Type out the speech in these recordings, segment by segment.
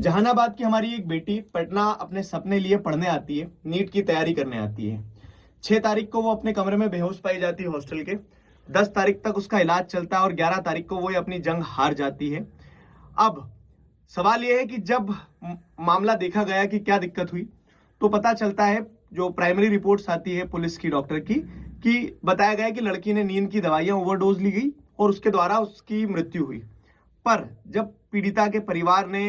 जहानाबाद की हमारी एक बेटी पटना अपने सपने लिए पढ़ने आती है, नीट की तैयारी करने आती है। 6 तारीख को वो अपने कमरे में बेहोश पाई जाती है हॉस्टल के। 10 तारीख तक उसका इलाज चलता है और 11 तारीख को वो ये अपनी जंग हार जाती है। अब सवाल ये है कि जब मामला देखा गया कि क्या दिक्कत हुई, तो पता चलता है, जो प्राइमरी रिपोर्ट्स आती है पुलिस की, डॉक्टर की, कि बताया गया कि लड़की ने नींद की दवाइयां ओवरडोज ली गई और उसके द्वारा उसकी मृत्यु हुई। पर जब पीड़िता के परिवार ने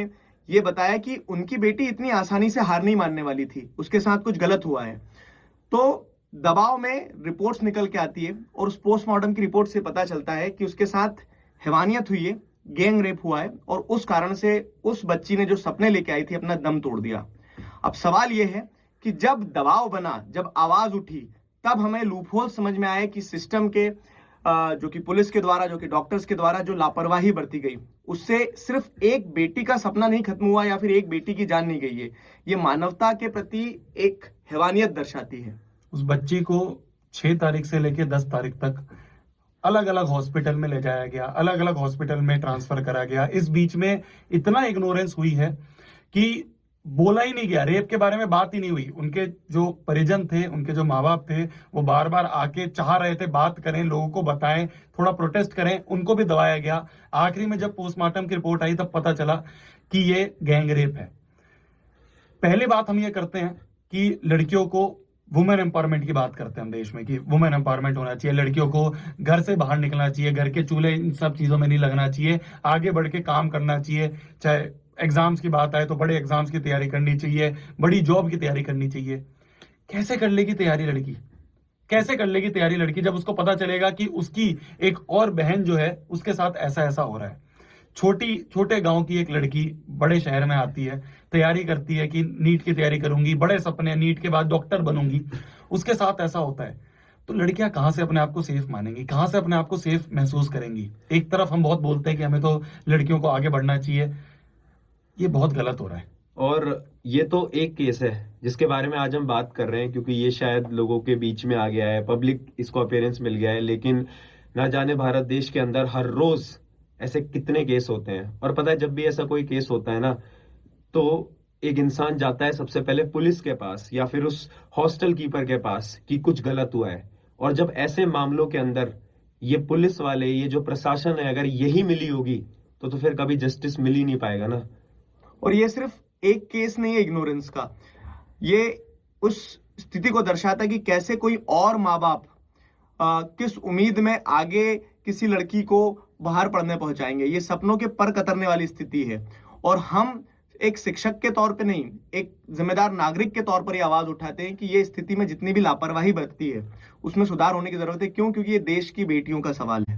ये बताया कि उनकी बेटी इतनी आसानी से हार नहीं मानने वाली थी, उसके साथ कुछ गलत हुआ है, तो दबाव में रिपोर्ट्स निकल के आती है और उस पोस्टमार्टम की रिपोर्ट से पता चलता है कि उसके साथ हैवानियत हुई है, गैंग रेप हुआ है और उस कारण से उस बच्ची ने जो सपने लेके आई थी अपना दम तोड़ दिया। अब सवाल यह है कि जब दबाव बना, जब आवाज उठी, तब हमें लूपहोल समझ में आया कि सिस्टम के जो कि पुलिस के द्वारा, जो कि डॉक्टर्स के द्वारा जो लापरवाही बरती गई, उससे सिर्फ एक बेटी का सपना नहीं खत्म हुआ या फिर एक बेटी की जान नहीं गई है, ये मानवता के प्रति एक हैवानियत दर्शाती है। उस बच्ची को 6 तारीख से लेकर 10 तारीख तक अलग अलग हॉस्पिटल में ले जाया गया, अलग अलग हॉस्पिटल में ट्रांसफर करा गया। इस बीच में इतना इग्नोरेंस हुई है कि बोला ही नहीं गया, रेप के बारे में बात ही नहीं हुई। उनके जो परिजन थे, उनके जो माँ बाप थे, वो बार बार आके चाह रहे थे बात करें, लोगों को बताएं, थोड़ा प्रोटेस्ट करें, उनको भी दबाया गया। आखिरी में जब पोस्टमार्टम की रिपोर्ट आई तब पता चला कि ये गैंग रेप है। पहली बात हम ये करते हैं कि लड़कियों को वुमेन एम्पावरमेंट की बात करते हैं हम देश में, कि वुमेन एम्पावरमेंट होना चाहिए, लड़कियों को घर से बाहर निकलना चाहिए, घर के चूल्हे इन सब चीजों में नहीं लगना चाहिए, आगे बढ़ के काम करना चाहिए। चाहे एग्जाम्स की बात आए तो बड़े एग्जाम्स की तैयारी करनी चाहिए, बड़ी जॉब की तैयारी करनी चाहिए। कैसे कर लेगी तैयारी लड़की? कैसे कर लेगी तैयारी लड़की जब उसको पता चलेगा कि उसकी एक और बहन जो है उसके साथ ऐसा ऐसा हो रहा है? छोटे गांव की एक लड़की बड़े शहर में आती है, तैयारी करती है कि नीट की तैयारी करूंगी, बड़े सपने, नीट के बाद डॉक्टर बनूंगी, उसके साथ ऐसा होता है। तो लड़कियां कहां से अपने आप को सेफ मानेंगी, कहां से अपने आप को सेफ महसूस करेंगी? एक तरफ हम बहुत बोलते हैं कि हमें तो लड़कियों को आगे बढ़ना चाहिए, ये बहुत गलत हो रहा है। और ये तो एक केस है जिसके बारे में आज हम बात कर रहे हैं, क्योंकि ये शायद लोगों के बीच में आ गया है, पब्लिक इसको अपीयरेंस मिल गया है। लेकिन ना जाने भारत देश के अंदर हर रोज ऐसे कितने केस होते हैं। और पता है, जब भी ऐसा कोई केस होता है ना, तो एक इंसान जाता है सबसे पहले पुलिस के पास या फिर उस हॉस्टल कीपर के पास कि कुछ गलत हुआ है। और जब ऐसे मामलों के अंदर ये पुलिस वाले, ये जो प्रशासन है, अगर यही मिली होगी तो फिर कभी जस्टिस मिल ही नहीं पाएगा ना। और ये सिर्फ एक केस नहीं है इग्नोरेंस का, ये उस स्थिति को दर्शाता है कि कैसे कोई और माँ बाप किस उम्मीद में आगे किसी लड़की को बाहर पढ़ने पहुंचाएंगे। ये सपनों के पर कतरने वाली स्थिति है और हम एक शिक्षक के तौर पे नहीं, एक जिम्मेदार नागरिक के तौर पर ये आवाज उठाते हैं कि ये स्थिति में जितनी भी लापरवाही बरतती है उसमें सुधार होने की जरूरत है। क्यों? क्योंकि ये देश की बेटियों का सवाल है।